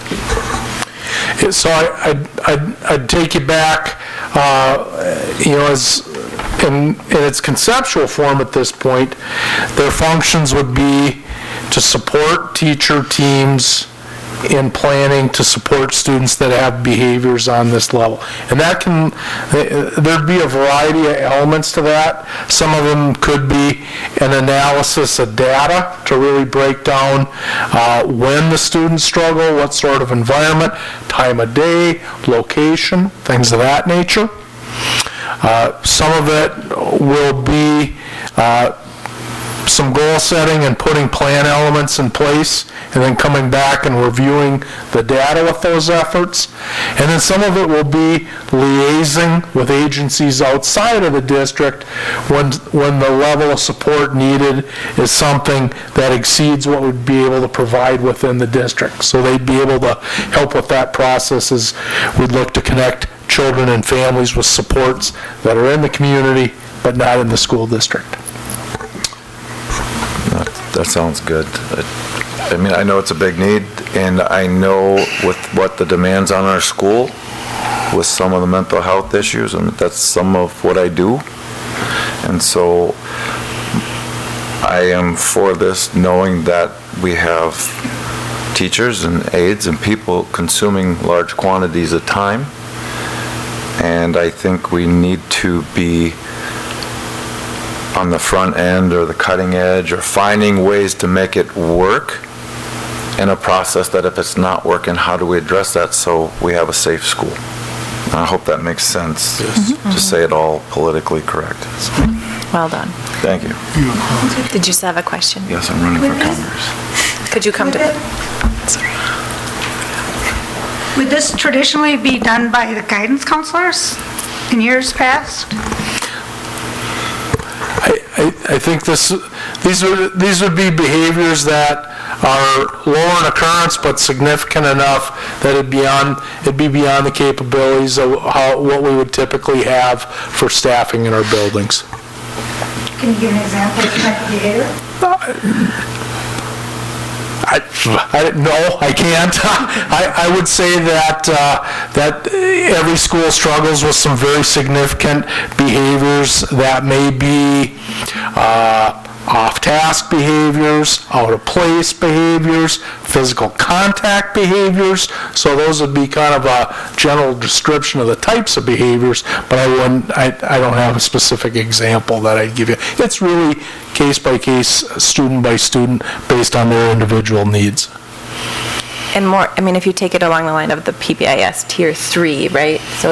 So I'd take you back, as in its conceptual form at this point, their functions would be to support teacher teams in planning to support students that have behaviors on this level. And there'd be a variety of elements to that. Some of them could be an analysis of data to really break down when the students struggle, what sort of environment, time of day, location, things of that nature. Some of it will be some goal setting and putting plan elements in place, and then coming back and reviewing the data with those efforts. And then some of it will be liaising with agencies outside of the district when the level of support needed is something that exceeds what we'd be able to provide within the district. So they'd be able to help with that process as we'd look to connect children and families with supports that are in the community but not in the school district. That sounds good. I mean, I know it's a big need, and I know with what the demands on our school, with some of the mental health issues, and that's some of what I do. And so I am for this, knowing that we have teachers and aides and people consuming large quantities of time. And I think we need to be on the front end or the cutting edge or finding ways to make it work in a process that if it's not working, how do we address that so we have a safe school? And I hope that makes sense to say it all politically correct. So, well done. thank you. Did you still have a question? Yes, I'm running for Congress. Could you come to... Sorry. Would this traditionally be done by the guidance counselors in years past? I think these would be behaviors that are lower in occurrence, but significant enough that it'd be beyond the capabilities of what we would typically have for staffing in our buildings. Can you give an example of the type of behavior? No, I can't. I would say that every school struggles with some very significant behaviors that may be off-task behaviors, out-of-place behaviors, physical contact behaviors. So those would be kind of a general description of the types of behaviors, but I don't have a specific example that I'd give you. It's really case by case, student by student, based on their individual needs. And more, I mean, if you take it along the line of the PBIS Tier 3, right? So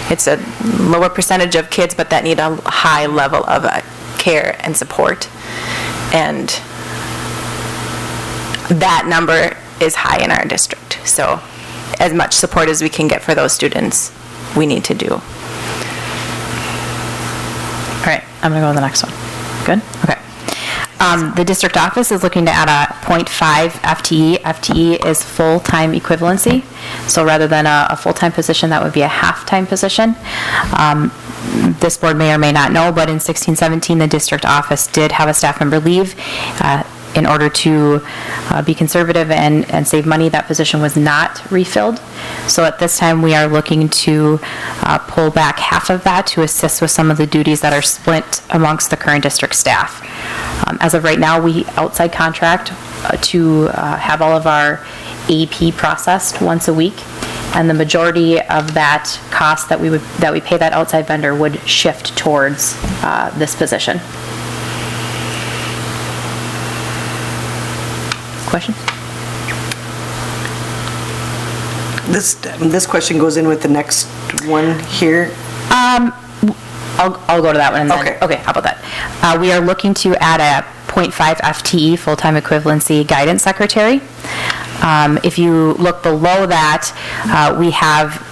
it's a lower percentage of kids, but that need a high level of care and support. And that number is high in our district. So as much support as we can get for those students, we need to do. All right, I'm going to go to the next one. Good? Okay. The district office is looking to add a 0.5 FTE. FTE is full-time equivalency. So rather than a full-time position, that would be a half-time position. This board may or may not know, but in 16-17, the district office did have a staff member leave. In order to be conservative and save money, that position was not refilled. So at this time, we are looking to pull back half of that to assist with some of the duties that are split amongst the current district staff. As of right now, we outside contract to have all of our AP processed once a week, and the majority of that cost that we pay that outside vendor would shift towards this position. Questions? This question goes in with the next one here. I'll go to that one and then. Okay, how about that? We are looking to add a 0.5 FTE full-time equivalency guidance secretary. If you look below that, we have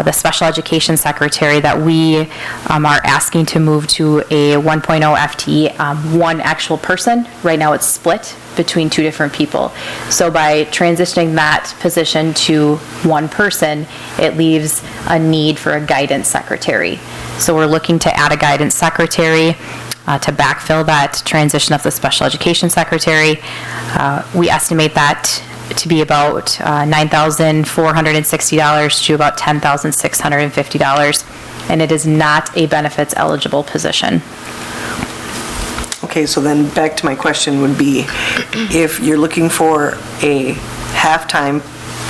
the special education secretary that we are asking to move to a 1.0 FTE, one actual person. Right now it's split between two different people. So by transitioning that position to one person, it leaves a need for a guidance secretary. So we're looking to add a guidance secretary to backfill that transition of the special education secretary. We estimate that to be about $9,460 to about $10,650, and it is not a benefits eligible position. Okay, so then back to my question would be, if you're looking for a half-time,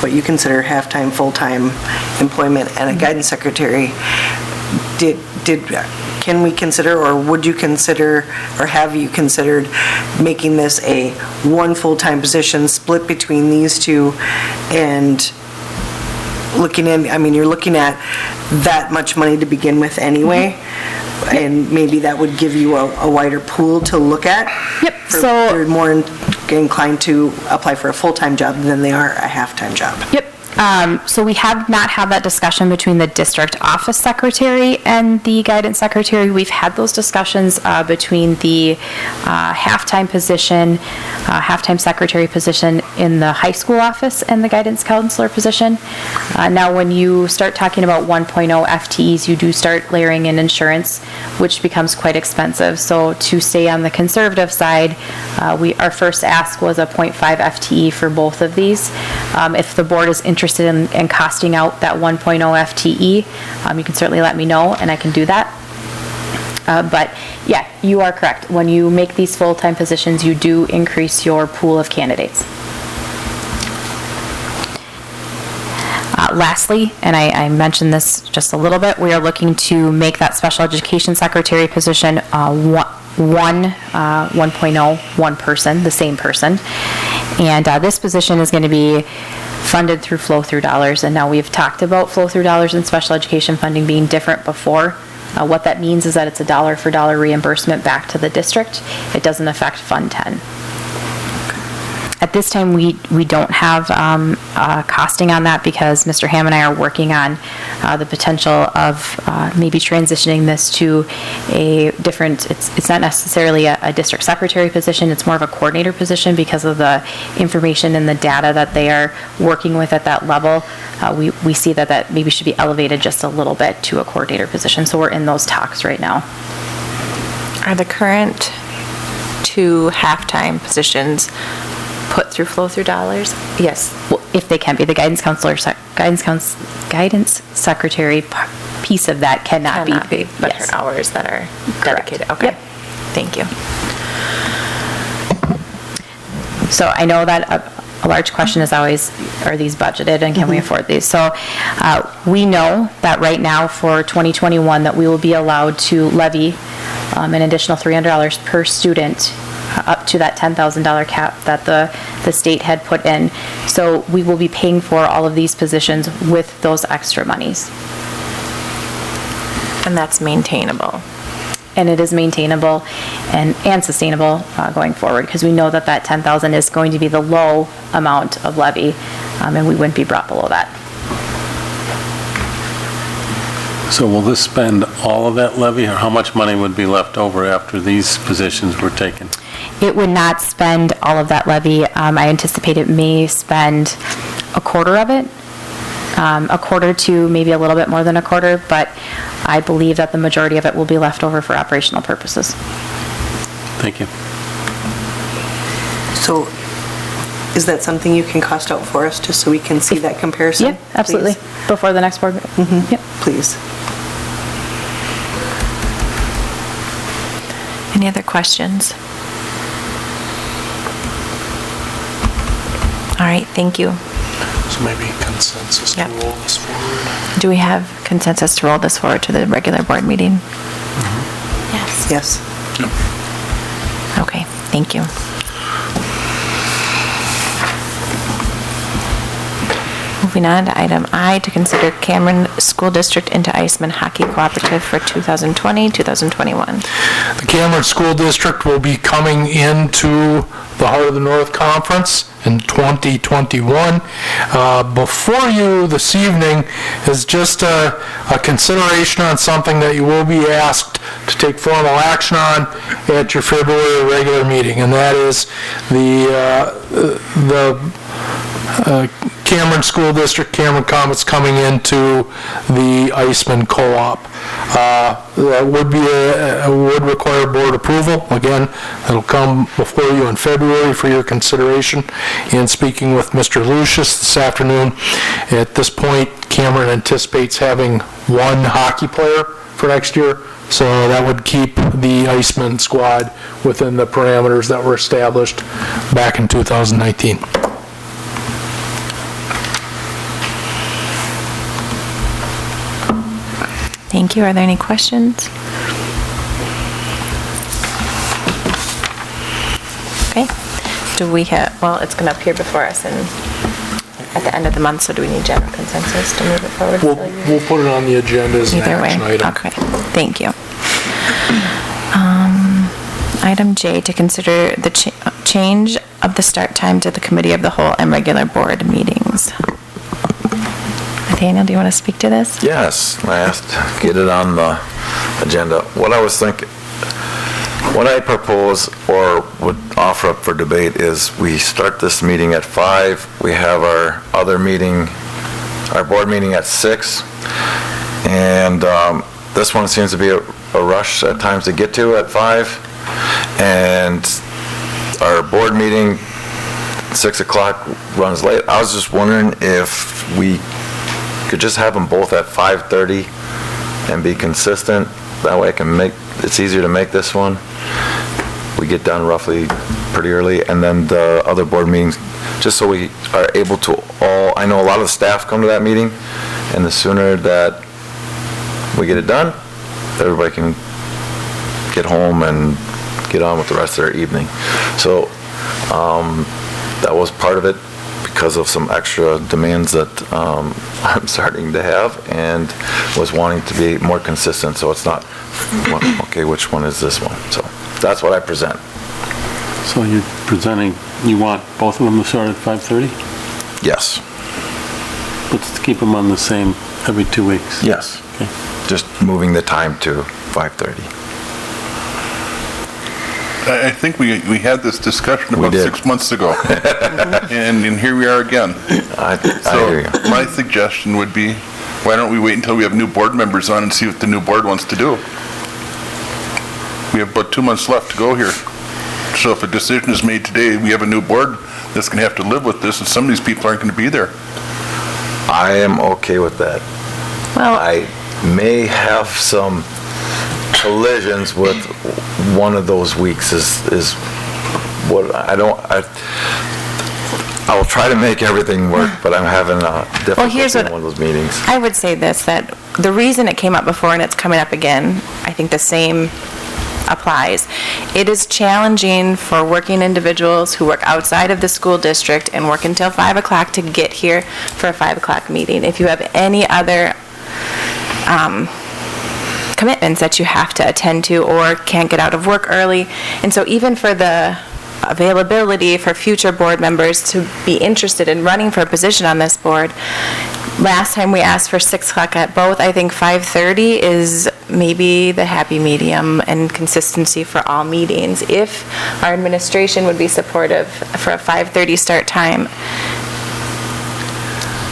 what you consider half-time, full-time employment and a guidance secretary, can we consider, or would you consider, or have you considered making this a one full-time position split between these two, and looking in, I mean, you're looking at that much money to begin with anyway, and maybe that would give you a wider pool to look at? Yep. So they're more inclined to apply for a full-time job than they are a half-time job. Yep. So we have not had that discussion between the district office secretary and the guidance secretary. We've had those discussions between the half-time position, half-time secretary position in the high school office and the guidance counselor position. Now when you start talking about 1.0 FTEs, you do start layering in insurance, which becomes quite expensive. So to stay on the conservative side, our first ask was a 0.5 FTE for both of these. If the board is interested in costing out that 1.0 FTE, you can certainly let me know and I can do that. But yeah, you are correct. When you make these full-time positions, you do increase your pool of candidates. Lastly, and I mentioned this just a little bit, we are looking to make that special education secretary position 1.0, one person, the same person. And this position is going to be funded through flow-through dollars, and now we've talked about flow-through dollars and special education funding being different before. What that means is that it's a dollar-for-dollar reimbursement back to the district. It doesn't affect Fund 10. At this time, we don't have costing on that because Mr. Ham and I are working on the potential of maybe transitioning this to a different, it's not necessarily a district secretary position, it's more of a coordinator position because of the information and the data that they are working with at that level. We see that maybe should be elevated just a little bit to a coordinator position. So we're in those talks right now. Are the current 2 half-time positions put through flow-through dollars? Yes, well, if they can be. The guidance counselor, guidance secretary piece of that cannot be. But Yes. her hours that are dedicated. Okay. Yep. Thank you. So I know that a large question is always, are these budgeted and can we afford these? So we know that right now for 2021 that we will be allowed to levy an additional $300 per student up to that $10,000 cap that the state had put in. So we will be paying for all of these positions with those extra monies. And that's maintainable. And it is maintainable and sustainable going forward because we know that that $10,000 is going to be the low amount of levy and we wouldn't be brought below that. So will this spend all of that levy, or how much money would be left over after these positions were taken? It would not spend all of that levy. I anticipate it may spend a quarter of it, a quarter to maybe a little bit more than a quarter, but I believe that the majority of it will be left over for operational purposes. Thank you. So is that something you can cost out for us, just so we can see that comparison? Yeah, absolutely. Please? Before the next board meeting. Mm-hmm. Yep. Please. Any other questions? All right, thank you. So maybe consensus to roll this forward. Do we have consensus to roll this forward to the regular board meeting? Yes. Yes. Okay, thank you. Moving on to item I, to consider Cameron School District into Iceman Hockey Cooperative for 2020-2021. The Cameron School District will be coming into the Heart of the North Conference in 2021. Before you this evening is just a consideration on something that you will be asked to take formal action on at your February regular meeting, and that is the Cameron School District, Cameron Comets coming into the Iceman Co-op. That would require board approval. Again, it'll come before you in February for your consideration. In speaking with Mr. Lucius this afternoon, at this point, Cameron anticipates having 1 hockey player for next year. So that would keep the Iceman squad within the parameters that were established back in 2019. Thank you. Are there any questions? Okay. Do we have, well, it's going to appear before us at the end of the month, so do we need general consensus to move it forward? We'll put it on the agenda as an action item. Okay, thank you. Item J, to consider the change of the start time to the Committee of the Whole and regular board meetings. Nathaniel, do you want to speak to this? Yes, I asked to get it on the agenda. What I was thinking, what I propose or would offer up for debate is we start this meeting at 5, we have our other meeting, our board meeting at 6, and this one seems to be a rush at times to get to at 5, and our board meeting, 6 o'clock, runs late. I was just wondering if we could just have them both at 5:30 and be consistent. That way I can it's easier to make this one. We get done roughly pretty early, and then the other board meetings, just so we are able to I know a lot of the staff come to that meeting, and the sooner that we get it done, everybody can get home and get on with the rest of their evening. So that was part of it, because of some extra demands that I'm starting to have, and was wanting to be more consistent, so it's not, okay, which one is this one? So that's what I present. So you're presenting You want both of them to start at 5:30? Yes. Let's keep them on the same every 2 weeks. Yes. Okay. Just moving the time to 5:30. I think we had this discussion We about did. 6 months ago. And here we are again. I hear you. So my suggestion would be, why don't we wait until we have new board members on and see what the new board wants to do? We have about 2 months left to go here. So if a decision is made today, we have a new board that's going to have to live with this, and some of these people aren't going to be there. I am okay with that. Well, I may have some collisions with one of those weeks is what I will try to make everything work, but I'm having a difficulty here's in what- one of those meetings. I would say this, that the reason it came up before and it's coming up again, I think the same applies. It is challenging for working individuals who work outside of the school district and work until 5 o'clock to get here for a 5 o'clock meeting. If you have any other commitments that you have to attend to or can't get out of work early. And so even for the availability for future board members to be interested in running for a position on this board, last time we asked for 6 o'clock at both. I think 5:30 is maybe the happy medium and consistency for all meetings. If our administration would be supportive for a 5:30 start time,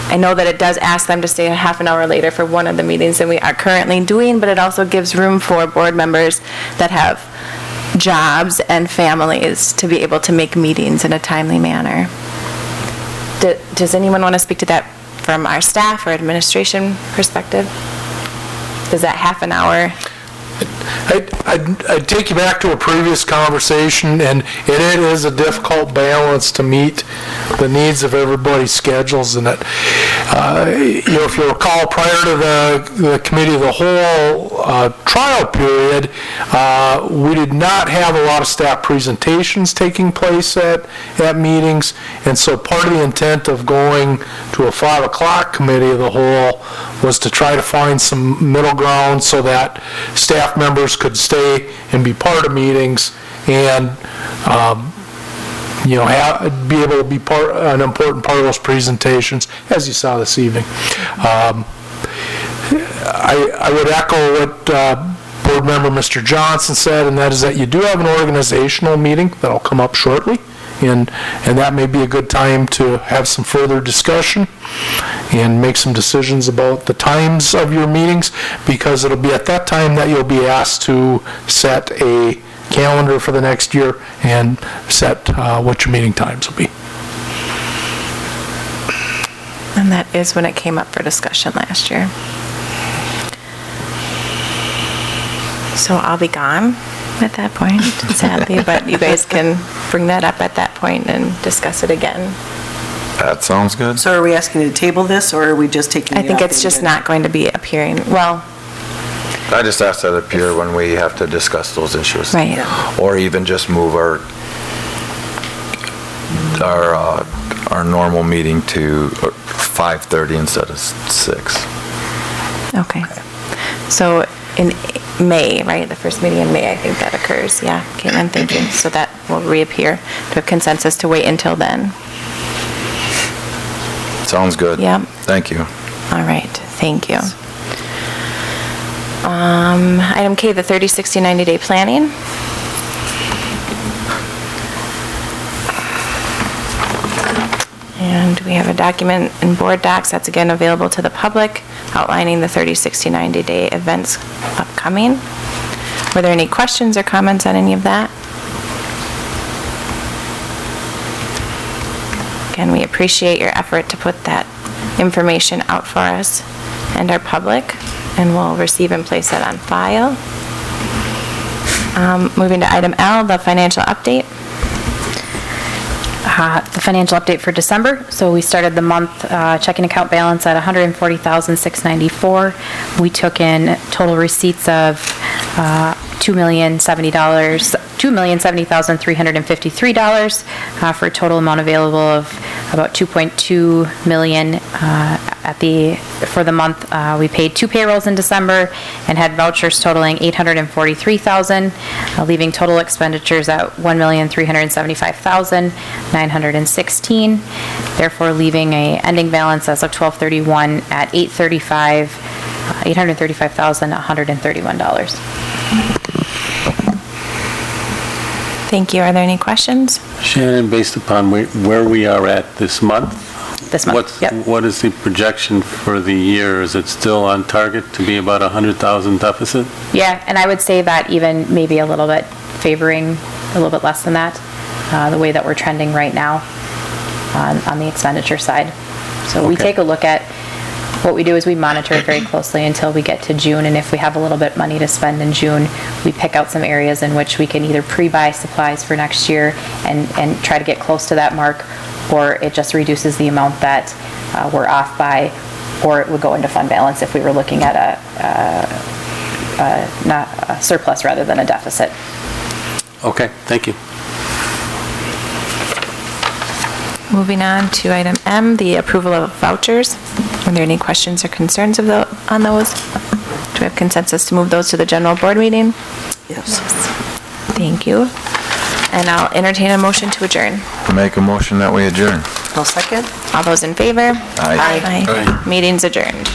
I know that it does ask them to stay a half an hour later for one of the meetings than we are currently doing, but it also gives room for board members that have jobs and families to be able to make meetings in a timely manner. Does anyone want to speak to that from our staff or administration perspective? Does that half an hour? I'd take you back to a previous conversation, and it is a difficult balance to meet the needs of everybody's schedules. And if you recall, prior to the committee of the whole trial period, we did not have a lot of staff presentations taking place at meetings, and so part of the intent of going to a 5 o'clock committee of the whole was to try to find some middle ground so that staff members could stay and be part of meetings and be able to be an important part of those presentations, as you saw this evening. I would echo what Board Member Mr. Johnson said, and that is that you do have an organizational meeting that'll come up shortly, and that may be a good time to have some further discussion and make some decisions about the times of your meetings, because it'll be at that time that you'll be asked to set a calendar for the next year and set what your meeting times will be. And that is when it came up for discussion last year. So I'll be gone at that point, sadly, but you guys can bring that up at that point and discuss it again. That sounds good. So are we asking you to table this, or are we just taking it I think off it's the just agenda? not going to be appearing, well, I just asked that appear when we have to discuss those issues. right. Or even just move our normal meeting to 5:30 instead of 6. Okay. So in May, right, the first meeting in May, I think that occurs, yeah, Caitlin, thank you. So that will reappear to a consensus to wait until then. Sounds good. Yep. Thank you. All right, thank you. Item K, the 30, 60, 90-day planning. And we have a document in board docs that's again available to the public outlining the 30, 60, 90-day events upcoming. Were there any questions or comments on any of that? Again, we appreciate your effort to put that information out for us and our public, and we'll receive and place that on file. Moving to item L, the financial update. The financial update for December. So we started the month checking account balance at $140,694. We took in total receipts of $2,070,353 for a total amount available of about 2.2 million for the month. We paid 2 payrolls in December and had vouchers totaling $843,000, leaving total expenditures at $1,375,916, therefore leaving a ending balance as of 12/31 at $835,131. Thank you. Are there any questions? Shannon, based upon where we are at this month? This month, yep. What is the projection for the year? Is it still on target to be about 100,000 deficit? Yeah, and I would say that even maybe a little bit favoring a little bit less than that, the way that we're trending right now on the expenditure side. So we take a look at, what we do is we monitor it very closely until we get to June, and if we have a little bit money to spend in June, we pick out some areas in which we can either pre-buy supplies for next year and try to get close to that mark, or it just reduces the amount that we're off by, or it would go into fund balance if we were looking at not a surplus rather than a deficit. Okay, thank you. Moving on to item M, the approval of vouchers. Are there any questions or concerns on those? Do we have consensus to move those to the general board meeting? Yes. Thank you. And I'll entertain a motion to adjourn. Make a motion that we adjourn. I'll second. All those in favor? Aye. Meeting's adjourned.